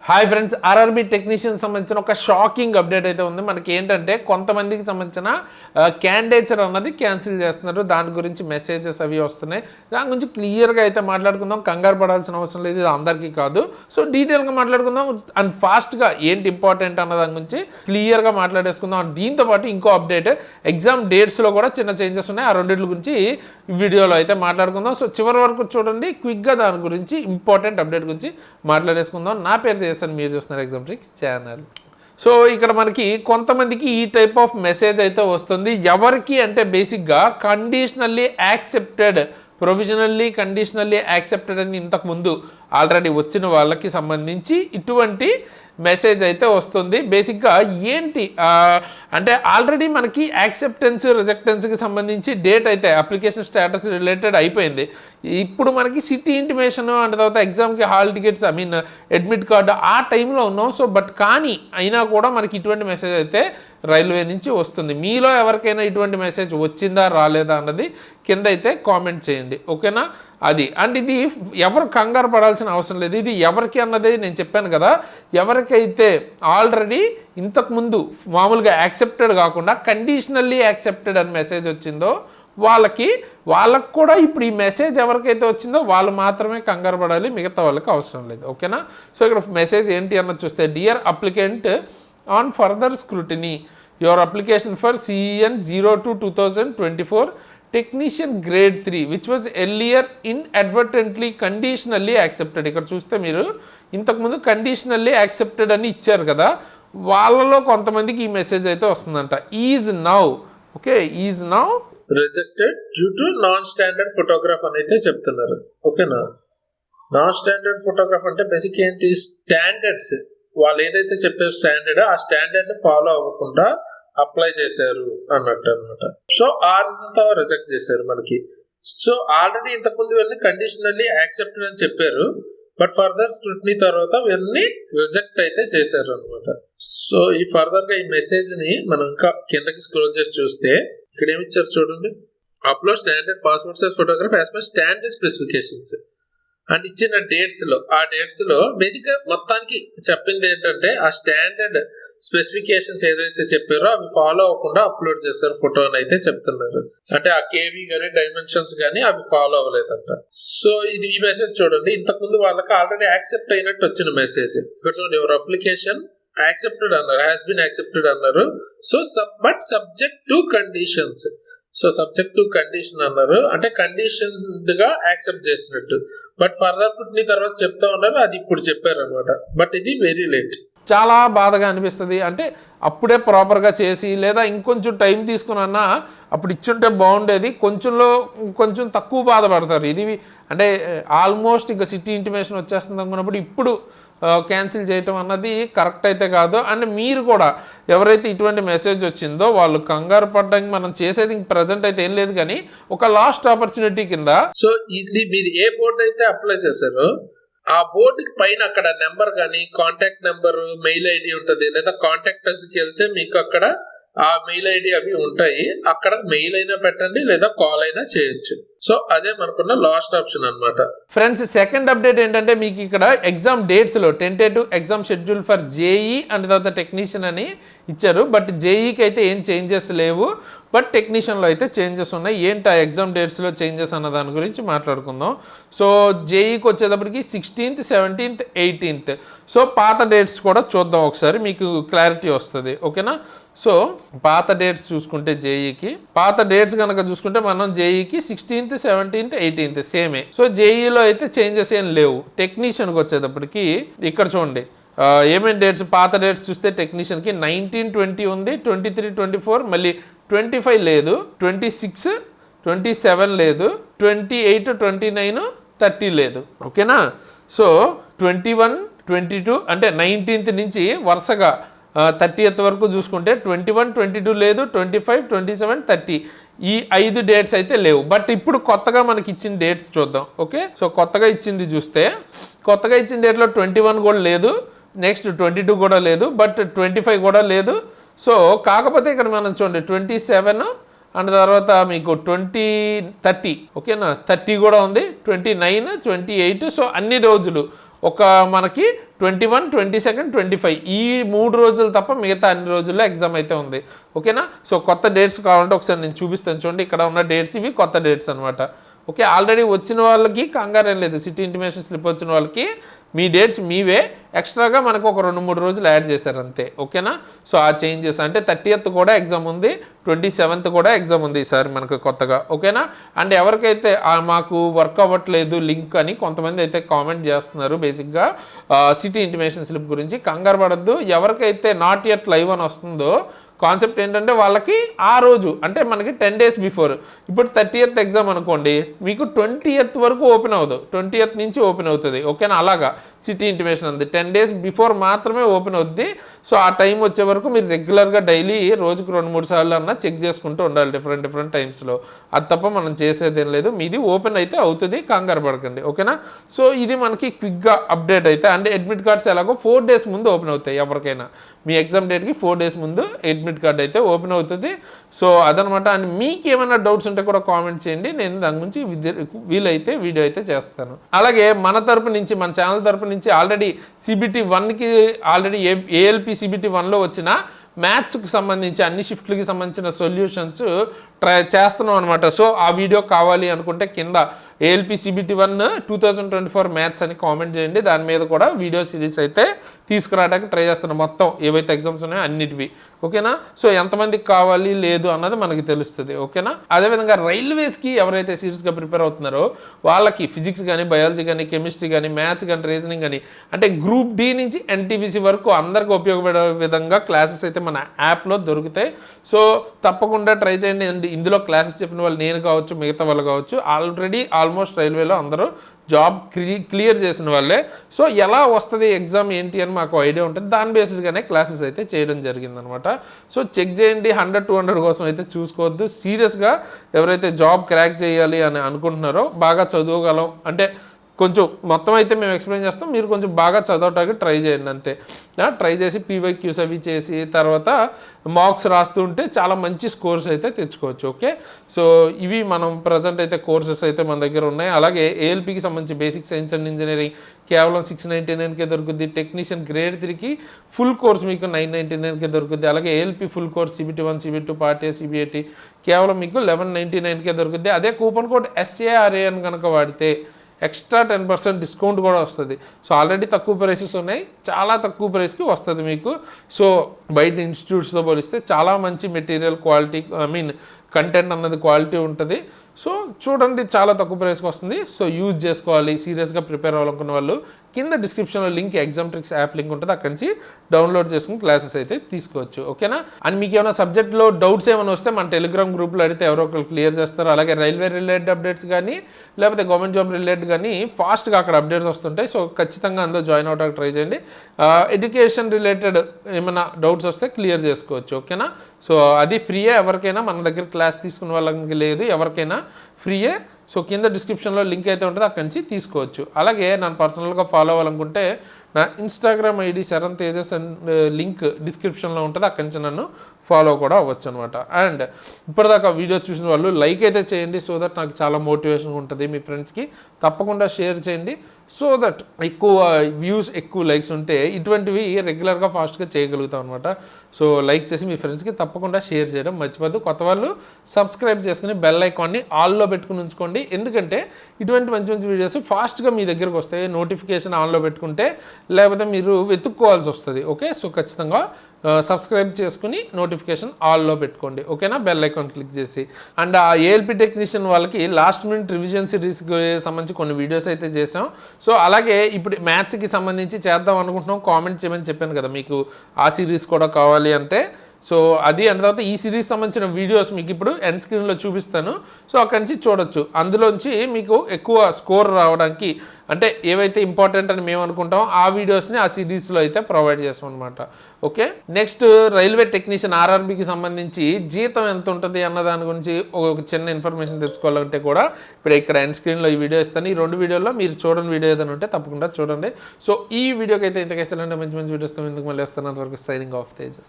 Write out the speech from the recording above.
Hi friends, RRB technician సంబంధించిన ఒక shocking update అయితే ఉంది. మనకి ఏంటంటే కొంతమందికి సంబంధించిన క్యాండిడేట్స్ అన్నది క్యాన్సిల్ చేస్తున్నారు. దాని గురించి మెసేజెస్ అవి వస్తున్నాయి. దాని గురించి క్లియర్గా అయితే మాట్లాడుకుందాం. కంగారు పడాల్సిన అవసరం లేదు, ఇది అందరికీ కాదు. సో డీటెయిల్గా మాట్లాడుకుందాం అండ్ ఫాస్ట్గా ఏంటి ఇంపార్టెంట్ అన్న దాని గురించి క్లియర్గా మాట్లాడేసుకుందాం. అండ్ దీంతోపాటు ఇంకో అప్డేట్, ఎగ్జామ్ డేట్స్లో కూడా చిన్న చేంజెస్ ఉన్నాయి. ఆ రెండింటి గురించి వీడియోలో అయితే మాట్లాడుకుందాం. సో చివరి వరకు చూడండి, క్విక్గా దాని గురించి ఇంపార్టెంట్ అప్డేట్ గురించి మాట్లాడేసుకుందాం. నా పేరు మీరు చూస్తున్నారు ఎగ్జామ్ ట్రిక్స్ ఛానల్. సో ఇక్కడ మనకి కొంతమందికి ఈ టైప్ ఆఫ్ మెసేజ్ అయితే వస్తుంది. ఎవరికి అంటే బేసిక్గా conditionally accepted, provisionally conditionally accepted అని ఇంతకుముందు ఆల్రెడీ వచ్చిన వాళ్ళకి సంబంధించి ఇటువంటి మెసేజ్ అయితే వస్తుంది. బేసిక్గా ఏంటి అంటే ఆల్రెడీ మనకి యాక్సెప్టెన్స్ రిజెక్టెన్స్కి సంబంధించి డేట్ అయితే అప్లికేషన్ స్టేటస్ రిలేటెడ్ అయిపోయింది. ఇప్పుడు మనకి సిటీ ఇంటిమేషన్ అండ్ తర్వాత ఎగ్జామ్కి హాల్ టికెట్స్ అడ్మిట్ కార్డు ఆ టైంలో ఉన్నాం. సో కానీ అయినా కూడా మనకి ఇటువంటి మెసేజ్ అయితే రైల్వే నుంచి వస్తుంది. మీలో ఎవరికైనా ఇటువంటి మెసేజ్ వచ్చిందా రాలేదా అన్నది కింద అయితే కామెంట్ చేయండి, ఓకేనా? అది అండ్ ఇది ఎవరు కంగారు పడాల్సిన అవసరం లేదు. ఇది ఎవరికి అన్నది నేను చెప్పాను కదా, ఎవరికైతే ఆల్రెడీ ఇంతకుముందు మామూలుగా యాక్సెప్టెడ్ కాకుండా కండిషనల్లీ యాక్సెప్టెడ్ అని మెసేజ్ వచ్చిందో వాళ్ళకి కూడా ఇప్పుడు ఈ మెసేజ్ ఎవరికైతే వచ్చిందో వాళ్ళు మాత్రమే కంగారు పడాలి, మిగతా వాళ్ళకి అవసరం లేదు, ఓకేనా? సో ఇక్కడ మెసేజ్ ఏంటి అన్నది చూస్తే, dear applicant, on further scrutiny your application for CEN 02-2024 technician grade 3 which was earlier inadvertently conditionally accepted. ఇక్కడ చూస్తే మీరు ఇంతకుముందు కండిషనల్లీ యాక్సెప్టెడ్ అని ఇచ్చారు కదా, వాళ్ళలో కొంతమందికి ఈ మెసేజ్ అయితే వస్తుందంట. Is now is now rejected due to non standard photograph అని అయితే చెప్తున్నారు, ఓకేనా? నాన్ స్టాండర్డ్ ఫోటోగ్రాఫ్ అంటే బేసిక్ ఏంటి, స్టాండర్డ్స్ వాళ్ళు ఏదైతే చెప్పారు స్టాండర్డ్, ఆ స్టాండర్డ్ ఫాలో అవ్వకుండా అప్లై చేశారు అన్నట్టు అనమాట. సో ఆ రీజన్తో రిజెక్ట్ చేశారు మనకి. సో ఆల్రెడీ ఇంతకుముందు వెళ్ళి కండిషనల్లీ యాక్సెప్టెడ్ అని చెప్పారు, బట్ ఫర్దర్ స్క్రూటినీ తర్వాత వెళ్ళి రిజెక్ట్ అయితే చేశారు అనమాట. సో ఈ ఫర్దర్ గా ఈ మెసేజ్ ని మనం ఇంకా కిందకి స్క్రోల్ చేసి చూస్తే ఇక్కడ ఏమి ఇచ్చారు చూడండి, upload standard passport size photograph as per standard specifications and ఇచ్చిన డేట్స్ లో బేసిక్ గా మొత్తానికి చెప్పింది ఏంటంటే ఆ స్టాండర్డ్ స్పెసిఫికేషన్స్ ఏదైతే చెప్పారో అవి ఫాలో అవ్వకుండా అప్లోడ్ చేశారు ఫోటో అని అయితే చెప్తున్నారు. అంటే ఆ కేవీ కానీ డైమెన్షన్స్ కానీ అవి ఫాలో అవ్వలేదంట. సో ఇది ఈ మెసేజ్ చూడండి, ఇంతకుముందు వాళ్ళకి ఆల్రెడీ యాక్సెప్ట్ అయినట్టు వచ్చిన మెసేజ్. ఇక్కడ చూడండి, ఎవరు అప్లికేషన్ యాక్సెప్టెడ్ అన్నారు, హ్యాస్ బీన్ యాక్సెప్టెడ్ అన్నారు. So but subject to conditions. So subject to condition అన్నారు, అంటే కండిషన్ గా యాక్సెప్ట్ చేసినట్టు. బట్ ఫర్దర్ పుట్టిన తర్వాత చెప్తా ఉన్నారు, అది ఇప్పుడు చెప్పారు అనమాట. బట్ ఇది వెరీ లేట్. చాలా బాధగా అనిపిస్తుంది. అంటే అప్పుడే ప్రాపర్గా చేసి లేదా ఇంకొంచెం టైం తీసుకున్నా అప్పుడు ఇచ్చుంటే బాగుండేది. కొంచెం తక్కువ బాధపడతారు. ఇది అంటే ఆల్మోస్ట్ ఇంకా సిటీ ఇంటిమేషన్ వచ్చేస్తుంది అనుకున్నప్పుడు ఇప్పుడు క్యాన్సిల్ చేయటం అన్నది కరెక్ట్ అయితే కాదు. అండ్ మీరు కూడా ఎవరైతే ఇటువంటి మెసేజ్ వచ్చిందో వాళ్ళు కంగారు పడడానికి మనం చేసేది ప్రజెంట్ అయితే ఏం లేదు, కానీ ఒక లాస్ట్ ఆపర్చునిటీ కింద. సో ఇది మీరు ఏ బోర్డు అయితే అప్లై చేశారో ఆ బోర్డుకి పైన అక్కడ నెంబర్ కానీ కాంటాక్ట్ నెంబర్, మెయిల్ ఐడి ఉంటుంది, లేదా కాంటాక్ట్ అస్కి వెళ్తే మీకు అక్కడ ఆ మెయిల్ ఐడి అవి ఉంటాయి. అక్కడ మెయిల్ అయినా పెట్టండి లేదా కాల్ అయినా చేయొచ్చు. సో అదే మనకున్న లాస్ట్ ఆప్షన్ అనమాట. ఫ్రెండ్స్, సెకండ్ అప్డేట్ ఏంటంటే మీకు ఇక్కడ ఎగ్జామ్ డేట్స్లో tentative exam schedule for JE and తర్వాత టెక్నీషియన్ అని ఇచ్చారు. బట్ జేఈకి అయితే ఏం చేంజెస్ లేవు, బట్ టెక్నీషియన్లో అయితే చేంజెస్ ఉన్నాయి. ఏంటి ఆ ఎగ్జామ్ డేట్స్లో చేంజెస్ అన్న దాని గురించి మాట్లాడుకుందాం. సో జేఈకి వచ్చేటప్పటికి 16th, 17th, 18th. సో పాత డేట్స్ కూడా చూద్దాం ఒకసారి, మీకు క్లారిటీ వస్తుంది, ఓకేనా? సో పాత డేట్స్ చూసుకుంటే జేఈకి పాత డేట్స్ కనుక చూసుకుంటే మనం జేఈకి 16th, 17th, 18th సేమే. సో జేఈలో అయితే చేంజెస్ ఏం లేవు. టెక్నీషియన్కి వచ్చేటప్పటికి ఇక్కడ చూడండి ఏమేమి డేట్స్, పాత డేట్స్ చూస్తే టెక్నీషియన్కి 19, 20 ఉంది, 23, 24, మళ్ళీ 25 లేదు, 26, 27 లేదు, 28, 29, 30 లేదు, ఓకేనా? సో 21, 22 అంటే 19th నుంచి వరుసగా 30th వరకు చూసుకుంటే 21, 22 లేదు, 25, 27, 30 ఈ 5 డేట్స్ అయితే లేవు. బట్ ఇప్పుడు కొత్తగా మనకి ఇచ్చిన డేట్స్ చూద్దాం, ఓకే? సో కొత్తగా ఇచ్చింది చూస్తే, కొత్తగా ఇచ్చిన డేట్లో 21 కూడా లేదు, నెక్స్ట్ 22 కూడా లేదు, బట్ 25 కూడా లేదు. సో కాకపోతే ఇక్కడ మనం చూడండి 27 అండ్ తర్వాత మీకు 30, ఓకేనా? 30 కూడా ఉంది, 29, 28. సో అన్ని రోజులు ఒక మనకి 21, 22, 25 ఈ 3 రోజులు తప్ప మిగతా అన్ని రోజుల్లో ఎగ్జామ్ అయితే ఉంది. ఓకేనా? సో కొత్త డేట్స్ కావాలంటే ఒకసారి నేను చూపిస్తాను చూడండి. ఇక్కడ ఉన్న డేట్స్ ఇవి కొత్త డేట్స్ అనమాట. ఓకే, ఆల్రెడీ వచ్చిన వాళ్ళకి కంగారు ఏం లేదు. సిటీ ఇంటిమేషన్ స్లిప్ వచ్చిన వాళ్ళకి మీ డేట్స్ మీవే, ఎక్స్ట్రాగా మనకు ఒక 2-3 రోజులు యాడ్ చేశారు అంతే. ఓకేనా? సో ఆ చేంజెస్ అంటే 30th కూడా ఎగ్జామ్ ఉంది, 27th కూడా ఎగ్జామ్ ఉంది ఈసారి మనకు కొత్తగా. ఓకేనా? అండ్ ఎవరికైతే మాకు వర్క్ అవ్వట్లేదు లింక్ అని కొంతమంది అయితే కామెంట్ చేస్తున్నారు బేసిక్గా సిటీ ఇంటిమేషన్ స్లిప్ గురించి. కంగారు పడద్దు. ఎవరికైతే నాట్ యట్ లైవ్ అని వస్తుందో కాన్సెప్ట్ ఏంటంటే వాళ్ళకి ఆ రోజు అంటే మనకి 10 days బిఫోర్, ఇప్పుడు 30th ఎగ్జామ్ అనుకోండి, మీకు 20th వరకు ఓపెన్ అవ్వదు, 20th నుంచి ఓపెన్ అవుతుంది. ఓకేనా? అలాగా సిటీ ఇంటిమేషన్ ఉంది 10 days బిఫోర్ మాత్రమే ఓపెన్ అవుద్ది. సో ఆ టైం వచ్చే వరకు మీరు రెగ్యులర్గా డైలీ రోజుకు 2-3 సార్లు అన్నా చెక్ చేసుకుంటూ ఉండాలి డిఫరెంట్ టైమ్స్లో. అది తప్ప మనం చేసేదేం లేదు. మీది ఓపెన్ అయితే అవుతుంది, కంగారు పడకండి. ఓకేనా? సో ఇది మనకి క్విక్గా అప్డేట్ అయితే. అంటే అడ్మిట్ కార్డ్స్ ఎలాగో 4 days ముందు ఓపెన్ అవుతాయి. ఎవరికైనా మీ ఎగ్జామ్ డేట్కి 4 days ముందు అడ్మిట్ కార్డ్ అయితే ఓపెన్ అవుతుంది. సో అదనమాట. అండ్ మీకు ఏమైనా డౌట్స్ ఉంటే కూడా కామెంట్ చేయండి, నేను దాని గురించి వీలైతే వీడియో అయితే చేస్తాను. అలాగే మన తరపు నుంచి, మన ఛానల్ తరపు నుంచి ఆల్రెడీ CBT 1కి ఆల్రెడీ ALP CBT 1లో వచ్చిన మ్యాథ్స్కి సంబంధించి అన్ని షిఫ్ట్లకి సంబంధించిన సొల్యూషన్స్ ట్రై చేస్తున్నాం అనమాట. సో ఆ వీడియో కావాలి అనుకుంటే కింద ALP CBT 1 2024 మ్యాథ్స్ అని కామెంట్ చేయండి. దాని మీద కూడా వీడియో సిరీస్ అయితే తీసుకురావడానికి ట్రై చేస్తున్నాం, మొత్తం ఏవైతే ఎగ్జామ్స్ ఉన్నాయో అన్నిటివి. ఓకేనా? సో ఎంతమందికి కావాలి లేదు అన్నది మనకి తెలుస్తుంది. ఓకేనా? అదేవిధంగా రైల్వేస్కి ఎవరైతే సీరియస్గా ప్రిపేర్ అవుతున్నారో వాళ్ళకి ఫిజిక్స్ కానీ, బయాలజీ కానీ, కెమిస్ట్రీ కానీ, మ్యాథ్స్ కానీ, రీజనింగ్ కానీ, అంటే గ్రూప్ D నుంచి NTPC వరకు అందరికీ ఉపయోగపడే విధంగా క్లాసెస్ అయితే మన యాప్లో దొరుకుతాయి. సో తప్పకుండా ట్రై చేయండి. ఇందులో క్లాసెస్ చెప్పిన వాళ్ళు నేను కావచ్చు, మిగతా వాళ్ళు కావచ్చు, ఆల్రెడీ ఆల్మోస్ట్ రైల్వేలో అందరూ జాబ్ క్లియర్ చేసిన వాళ్ళే. సో ఎలా వస్తుంది ఎగ్జామ్ ఏంటి అని మాకు ఐడియా ఉంటుంది. దాని బేస్డ్గానే క్లాసెస్ అయితే చేయడం జరిగిందనమాట. సో చెక్ చేయండి. 100-200 కోసం అయితే చూసుకోవద్దు. సీరియస్గా ఎవరైతే జాబ్ క్రాక్ చేయాలి అని అనుకుంటున్నారో, బాగా చదవగలం అంటే కొంచెం మొత్తం అయితే మేము ఎక్స్ప్లెయిన్ చేస్తాం, మీరు కొంచెం బాగా చదవటానికి ట్రై చేయండి అంతే. ట్రై చేసి PYQs అవి చేసి తర్వాత మార్క్స్ రాస్తూ ఉంటే చాలా మంచి స్కోర్స్ అయితే తెచ్చుకోవచ్చు. ఓకే, సో ఇవి మనం ప్రజెంట్ అయితే కోర్సెస్ అయితే మన దగ్గర ఉన్నాయి. అలాగే ALPకి సంబంధించి బేసిక్ సైన్స్ అండ్ ఇంజనీరింగ్ కేవలం 699కే దొరుకుద్ది. టెక్నీషియన్ గ్రేడ్ 3కి ఫుల్ కోర్స్ మీకు 999కే దొరుకుద్ది. అలాగే ALP full course CBT 1, CBT 2, part A, CBT కేవలం మీకు 1199కే దొరుకుద్ది. అదే కూపన్ కోడ్ SARA అని కనుక వాడితే ఎక్స్ట్రా 10% డిస్కౌంట్ కూడా వస్తుంది. సో ఆల్రెడీ తక్కువ ప్రైసెస్ ఉన్నాయి, చాలా తక్కువ ప్రైస్కి వస్తుంది మీకు. సో బయట ఇన్స్టిట్యూట్స్తో పోలిస్తే చాలా మంచి మెటీరియల్ క్వాలిటీ, కంటెంట్ అన్నది క్వాలిటీ ఉంటుంది. సో చూడండి, చాలా తక్కువ ప్రైస్కి వస్తుంది. సో యూజ్ చేసుకోవాలి. సీరియస్గా ప్రిపేర్ అవ్వాలనుకున్న వాళ్ళు కింద డిస్క్రిప్షన్లో link, exam tricks app link ఉంటుంది, అక్కడి నుంచి డౌన్లోడ్ చేసుకుని క్లాసెస్ అయితే తీసుకోవచ్చు. ఓకేనా? అండ్ మీకు ఏమైనా సబ్జెక్ట్లో డౌట్స్ ఏమైనా వస్తే మన టెలిగ్రామ్ గ్రూప్లో అడిగితే ఎవరో ఒకరు క్లియర్ చేస్తారు. అలాగే రైల్వే రిలేటెడ్ అప్డేట్స్ కానీ, లేకపోతే గవర్నమెంట్ జాబ్ రిలేటెడ్ కానీ ఫాస్ట్గా అక్కడ అప్డేట్స్ వస్తుంటాయి. సో ఖచ్చితంగా అందులో జాయిన్ అవడానికి ట్రై చేయండి. ఎడ్యుకేషన్ రిలేటెడ్ ఏమైనా డౌట్స్ వస్తే క్లియర్ చేసుకోవచ్చు. ఓకేనా? సో అది ఫ్రీయే, ఎవరికైనా మన దగ్గర క్లాస్ తీసుకున్న వాళ్ళకి లేదు, ఎవరికైనా ఫ్రీయే. సో కింద డిస్క్రిప్షన్లో లింక్ అయితే ఉంటుంది, అక్కడి నుంచి తీసుకోవచ్చు. అలాగే నన్ను పర్సనల్గా ఫాలో అవ్వాలనుకుంటే నా Instagram ID Sharan Tejas and link డిస్క్రిప్షన్లో ఉంటుంది, అక్కడి నుంచి నన్ను ఫాలో కూడా అవ్వచ్చు అనమాట. అండ్ ఇప్పటిదాకా వీడియో చూసిన వాళ్ళు లైక్ అయితే చేయండి, సో దట్ నాకు చాలా మోటివేషన్ ఉంటుంది. మీ ఫ్రెండ్స్కి తప్పకుండా షేర్ చేయండి, సో దట్ ఎక్కువ వ్యూస్, ఎక్కువ లైక్స్ ఉంటే ఇటువంటివి రెగ్యులర్గా ఫాస్ట్గా చేయగలుగుతాం అనమాట. సో లైక్ చేసి మీ ఫ్రెండ్స్కి తప్పకుండా షేర్ చేయడం మర్చిపోద్దు. కొత్త వాళ్ళు సబ్స్క్రైబ్ చేసుకుని బెల్ ఐకాన్ని ఆల్లో పెట్టుకుని ఉంచుకోండి, ఎందుకంటే ఇటువంటి మంచి మంచి వీడియోస్ ఫాస్ట్గా మీ దగ్గరకు వస్తాయి. నోటిఫికేషన్ ఆన్లో పెట్టుకుంటే లేకపోతే మీరు వెతుక్కోవాల్సి వస్తుంది. ఓకే, సో ఖచ్చితంగా సబ్స్క్రైబ్ చేసుకుని నోటిఫికేషన్ ఆల్లో పెట్టుకోండి. ఓకేనా? బెల్ ఐకాన్ క్లిక్ చేసి. అండ్ ఆ ALP టెక్నీషియన్ వాళ్ళకి లాస్ట్ మినిట్ రివిజన్ సిరీస్కి సంబంధించి కొన్ని వీడియోస్ అయితే చేసాం. సో అలాగే ఇప్పుడు మ్యాథ్స్కి సంబంధించి చేద్దాం అనుకుంటున్నాం, కామెంట్ చేయమని చెప్పాను కదా మీకు, ఆ సిరీస్ కూడా కావాలి అంటే. సో అది అండ్ తర్వాత ఈ సిరీస్ సంబంధించిన వీడియోస్ మీకు ఇప్పుడు ఎండ్ స్క్రీన్లో చూపిస్తాను. సో అక్కడి నుంచి చూడొచ్చు. అందులోంచి మీకు ఎక్కువ స్కోర్ రావడానికి, అంటే ఏవైతే ఇంపార్టెంట్ అని మేము అనుకుంటామో ఆ వీడియోస్ని ఆ సిరీస్లో అయితే ప్రొవైడ్ చేస్తాం అనమాట. ఓకే, నెక్స్ట్ రైల్వే టెక్నీషియన్ RRBకి సంబంధించి జీతం ఎంత ఉంటుంది అన్న దాని గురించి ఒక చిన్న ఇన్ఫర్మేషన్ తెలుసుకోవాలంటే కూడా ఇప్పుడు ఇక్కడ ఎండ్ స్క్రీన్లో ఈ వీడియో ఇస్తాను. ఈ 2 వీడియోల్లో మీరు చూడని వీడియో ఏదైనా ఉంటే తప్పకుండా చూడండి. సో ఈ వీడియోకి అయితే ఇంతకైతే మంచి మంచి వీడియోస్తో ఎందుకు మళ్ళీ వస్తాను. అంతవరకు సైనింగ్ ఆఫ్ తేజస్.